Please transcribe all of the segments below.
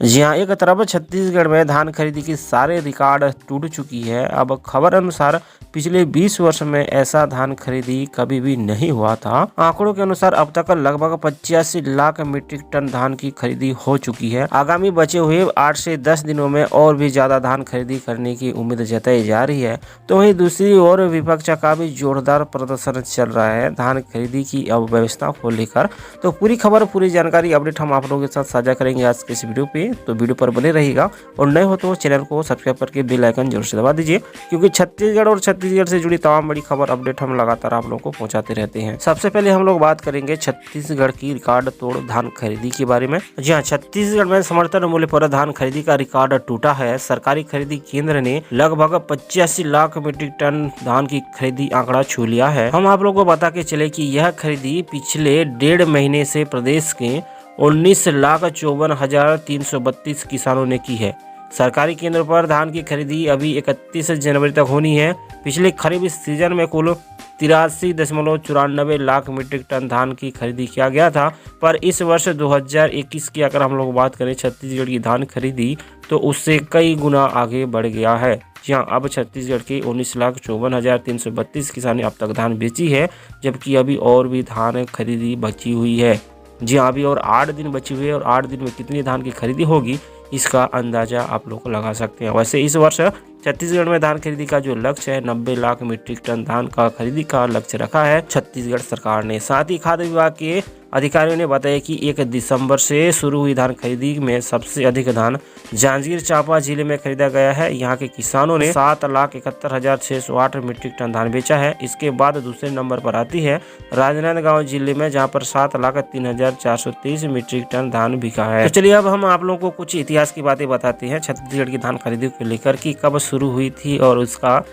जी हाँ, एक तरफ छत्तीसगढ़ में धान खरीदी की सारे रिकॉर्ड टूट चुकी है। अब खबर अनुसार पिछले 20 वर्ष में ऐसा धान खरीदी कभी भी नहीं हुआ था। आंकड़ों के अनुसार अब तक लगभग 85 लाख मीट्रिक टन धान की खरीदी हो चुकी है। आगामी बचे हुए 8 से 10 दिनों में और भी ज्यादा धान खरीदी करने की उम्मीद जताई जा रही है। तो वहीं दूसरी ओर विपक्ष का भी जोरदार प्रदर्शन चल रहा है धान खरीदी की अव्यवस्था को लेकर। तो पूरी खबर, पूरी जानकारी, अपडेट हम आप लोगों के साथ साझा करेंगे आज के इस वीडियो पे। तो वीडियो पर बने रहिएगा और नए हो तो चैनल को सब्सक्राइब करके बेल आइकन जरूर से दबा दीजिए, क्योंकि छत्तीसगढ़ और छत्तीसगढ़ से जुड़ी तमाम बड़ी खबर अपडेट हम लगातार आप लोगों को पहुंचाते रहते हैं। सबसे पहले हम लोग बात करेंगे छत्तीसगढ़ की रिकॉर्ड तोड़ धान खरीदी के बारे में। जी हाँ, छत्तीसगढ़ में समर्थन मूल्य पर धान खरीदी का रिकॉर्ड टूटा है। सरकारी खरीदी केंद्र ने लगभग 85 लाख मीट्रिक टन धान की खरीदी आंकड़ा छू लिया है। हम आप लोगों को बता के चले कि यह खरीदी पिछले 1.5 महीने से प्रदेश के 19,54,332 किसानों ने की है। सरकारी केंद्र पर धान की खरीदी अभी 31 जनवरी तक होनी है। पिछले खरीफ सीजन में कुल 83.94 लाख मीट्रिक टन धान की खरीदी किया गया था, पर इस वर्ष 2021 की अगर हम लोग बात करें छत्तीसगढ़ की धान खरीदी, तो उससे कई गुना आगे बढ़ गया है। जहाँ अब छत्तीसगढ़ के 19,54,332 किसानों ने अब तक धान बेची है, जबकि अभी और भी धान खरीदी बची हुई है। जी हाँ, अभी और 8 दिन बची हुई है और 8 दिन में कितनी धान की खरीदी होगी इसका अंदाजा आप लोग को लगा सकते हैं। वैसे इस वर्ष छत्तीसगढ़ में धान खरीदी का जो लक्ष्य है 90 लाख मीट्रिक टन धान का खरीदी का लक्ष्य रखा है छत्तीसगढ़ सरकार ने। साथ ही खाद्य विभाग के अधिकारियों ने बताया कि 1 दिसंबर से शुरू हुई धान खरीदी में सबसे अधिक धान जांजगीर चांपा जिले में खरीदा गया है। यहाँ के किसानों ने 7,71,608 मीट्रिक टन धान बेचा है। इसके बाद दूसरे नंबर पर आती है राजनांदगांव जिले में, जहाँ पर 7,03,423 मीट्रिक टन धान बिका है। तो चलिए अब हम आप लोगों को कुछ इतिहास की बातें बताते हैं छत्तीसगढ़ की धान खरीदी को लेकर कि कब शुरू हुई थी और उसका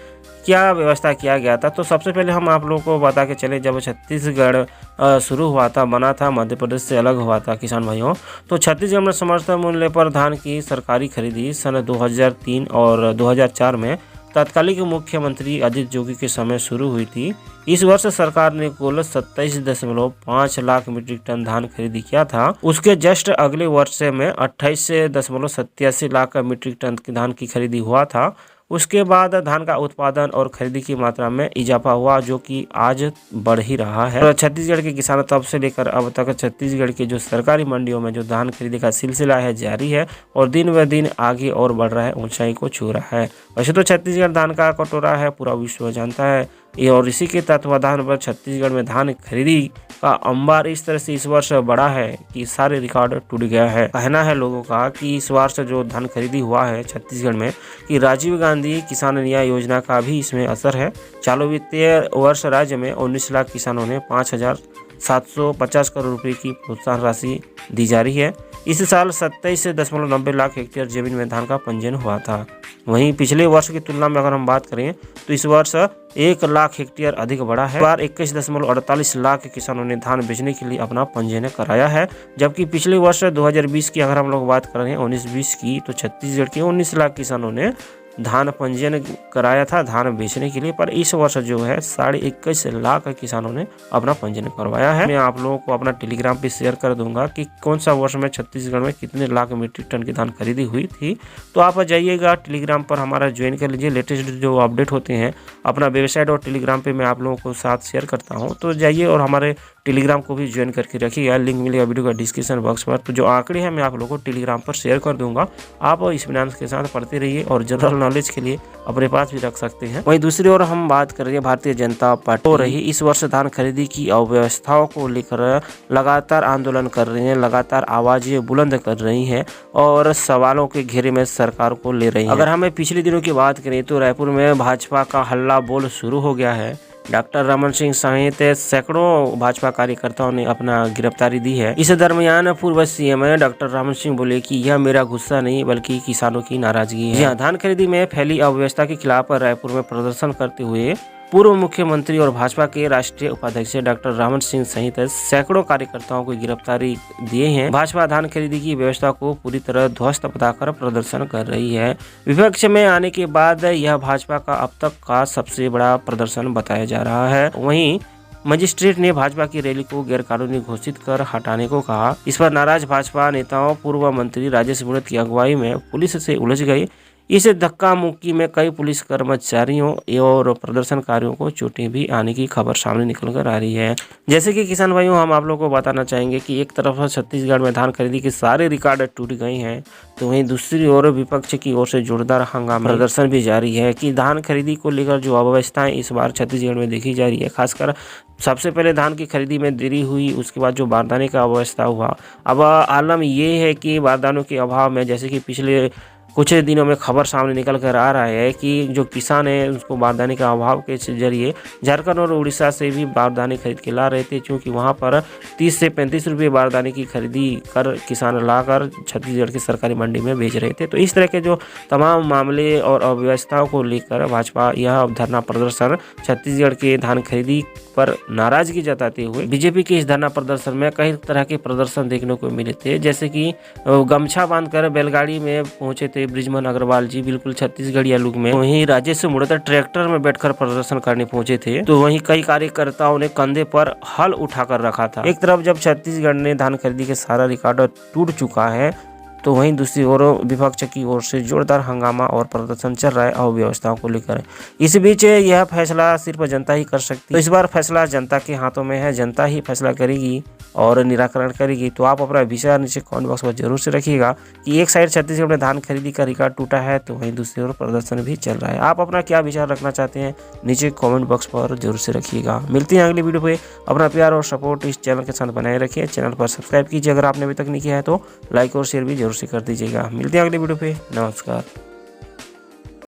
क्या व्यवस्था किया गया था। तो सबसे पहले हम आप लोगों को बता के चले, जब छत्तीसगढ़ शुरू हुआ था, बना था, मध्य प्रदेश से अलग हुआ था किसान भाइयों, तो छत्तीसगढ़ में समर्थन मूल्य पर धान की सरकारी खरीदी सन 2003 और 2004 में तत्कालीन मुख्यमंत्री अजित जोगी के समय शुरू हुई थी। इस वर्ष सरकार ने कुल 27.5 लाख मीट्रिक टन धान खरीदी किया था। उसके जस्ट अगले वर्ष में 28.87 लाख मीट्रिक टन धान की खरीदी हुआ था। उसके बाद धान का उत्पादन और खरीदी की मात्रा में इजाफा हुआ, जो कि आज बढ़ ही रहा है। तो छत्तीसगढ़ के किसानों तब से लेकर अब तक छत्तीसगढ़ के जो सरकारी मंडियों में जो धान खरीदी का सिलसिला है जारी है और दिन ब दिन आगे और बढ़ रहा है, ऊंचाई को छू रहा है। वैसे तो छत्तीसगढ़ धान का कटोरा है, पूरा विश्व जानता है ये, और इसी के तत्वाधान पर छत्तीसगढ़ में धान खरीदी का अंबार इस तरह से इस वर्ष बढ़ा है कि सारे रिकॉर्ड टूट गया है। कहना है लोगों का कि इस वर्ष जो धान खरीदी हुआ है छत्तीसगढ़ में कि राजीव गांधी किसान न्याय योजना का भी इसमें असर है। चालू वित्तीय वर्ष राज्य में 19 लाख किसानों ने 5,750 करोड़ रुपए की प्रोत्साहन राशि दी जा रही है। इस साल 27.90 लाख हेक्टेयर जमीन में धान का पंजीयन हुआ था। वहीं पिछले वर्ष की तुलना में अगर हम बात करें तो इस वर्ष 1 लाख हेक्टेयर अधिक बढ़ा है। इस बार 21.48 लाख किसानों ने धान बेचने के लिए अपना पंजीयन कराया है, जबकि पिछले वर्ष 2020 की अगर हम लोग बात कर रहे हैं 19-20 की, तो छत्तीसगढ़ के 19 लाख किसानों ने धान पंजीयन कराया था धान बेचने के लिए। पर इस वर्ष जो है 21.5 लाख किसानों ने अपना पंजीयन करवाया है। मैं आप लोगों को अपना टेलीग्राम पे शेयर कर दूंगा कि कौन सा वर्ष में छत्तीसगढ़ में कितने लाख मीट्रिक टन की धान खरीदी हुई थी। तो आप जाइएगा टेलीग्राम पर हमारा ज्वाइन कर लीजिए। लेटेस्ट जो अपडेट होते हैं अपना वेबसाइट और टेलीग्राम पे मैं आप लोगों को साथ शेयर करता हूँ, तो जाइए और हमारे टेलीग्राम को भी ज्वाइन करके रखिएगा। लिंक मिलेगा वीडियो का डिस्क्रिप्शन बॉक्स पर। तो जो आंकड़े हैं मैं आप लोगों को टेलीग्राम पर शेयर कर दूंगा, आप इत्मीनान के साथ पढ़ते रहिए और जनरल नॉलेज के लिए अपने पास भी रख सकते हैं। वहीं दूसरी ओर हम बात कर रहे हैं भारतीय जनता पार्टी हो रही इस वर्ष धान खरीदी की अव्यवस्थाओं को लेकर लगातार आंदोलन कर रही है, लगातार आवाजें बुलंद कर रही हैं और सवालों के घेरे में सरकार को ले रही है। अगर हमें पिछले दिनों की बात करें तो रायपुर में भाजपा का हल्ला बोल शुरू हो गया है। डॉक्टर रमन सिंह सहित सैकड़ों भाजपा कार्यकर्ताओं ने अपना गिरफ्तारी दी है। इस दरमियान पूर्व सीएम डॉक्टर रमन सिंह बोले कि यह मेरा गुस्सा नहीं बल्कि किसानों की नाराजगी है। यहाँ धान खरीदी में फैली अव्यवस्था के खिलाफ रायपुर में प्रदर्शन करते हुए पूर्व मुख्यमंत्री और भाजपा के राष्ट्रीय उपाध्यक्ष डॉक्टर रमन सिंह सहित सैकड़ों कार्यकर्ताओं को गिरफ्तारी दिए हैं। भाजपा धान खरीदी की व्यवस्था को पूरी तरह ध्वस्त बताकर प्रदर्शन कर रही है। विपक्ष में आने के बाद यह भाजपा का अब तक का सबसे बड़ा प्रदर्शन बताया जा रहा है। वहीं मजिस्ट्रेट ने भाजपा की रैली को गैरकानूनी घोषित कर हटाने को कहा। इस पर नाराज भाजपा नेताओं पूर्व मंत्री राजेश मूणत की अगुवाई में पुलिस से उलझ गए। इस धक्का मुक्की में कई पुलिस कर्मचारियों और प्रदर्शनकारियों को चोटें भी आने की खबर सामने निकल कर आ रही है। जैसे कि किसान भाइयों, हम आप लोगों को बताना चाहेंगे कि एक तरफ छत्तीसगढ़ में धान खरीदी के सारे रिकॉर्ड टूट गए हैं, तो वहीं दूसरी ओर विपक्ष की ओर से जोरदार हंगामा प्रदर्शन भी जारी है कि धान खरीदी को लेकर जो अव्यवस्थाएं इस बार छत्तीसगढ़ में देखी जा रही है। खासकर सबसे पहले धान की खरीदी में देरी हुई, उसके बाद जो बारदाने का अव्यवस्था हुआ। अब आलम ये है कि बारदानों के अभाव में, जैसे कि पिछले कुछ दिनों में खबर सामने निकल कर आ रहा है कि जो किसान है उसको बारदाने का अभाव के जरिए झारखंड और उड़ीसा से भी बारदाने खरीद के ला रहे थे, क्योंकि वहां पर 30 से 35 रुपये बारदाने की खरीदी कर किसान लाकर छत्तीसगढ़ की सरकारी मंडी में बेच रहे थे। तो इस तरह के जो तमाम मामले और अव्यवस्थाओं को लेकर भाजपा यह धरना प्रदर्शन छत्तीसगढ़ के धान खरीदी पर नाराजगी जताते हुए बीजेपी के इस धरना प्रदर्शन में कई तरह के प्रदर्शन देखने को मिले थे, जैसे कि गमछा बांधकर बैलगाड़ी में पहुंचे थे बृजमोहन अग्रवाल जी, बिल्कुल छत्तीसगढ़िया लुक में। वहीं राजेश मूणत ट्रैक्टर में बैठकर प्रदर्शन करने पहुंचे थे, तो वहीं कई कार्यकर्ताओं ने कंधे पर हल उठाकर रखा था। एक तरफ जब छत्तीसगढ़ ने धान खरीदी के सारा रिकॉर्ड टूट चुका है, तो वहीं दूसरी ओर विपक्ष की ओर से जोरदार हंगामा और प्रदर्शन चल रहा है अव्यवस्थाओं को लेकर। इस बीच यह फैसला सिर्फ जनता ही कर सकती है, तो इस बार फैसला जनता के हाथों में है, जनता ही फैसला करेगी और निराकरण करेगी। तो आप अपना विचार नीचे कमेंट बॉक्स में जरूर से रखिएगा कि एक साइड छत्तीसगढ़ में धान खरीदी का रिकॉर्ड टूटा है, तो वहीं दूसरी ओर प्रदर्शन भी चल रहा है। आप अपना क्या विचार रखना चाहते हैं नीचे कॉमेंट बॉक्स पर जरूर से रखिएगा। मिलते हैं अगली वीडियो पे। अपना प्यार और सपोर्ट इस चैनल के साथ बनाए रखिए। चैनल पर सब्सक्राइब कीजिए अगर आपने अभी तक नहीं किया है, तो लाइक और शेयर भी जरूर से कर दीजिएगा। मिलते हैं अगली वीडियो पे। नमस्कार।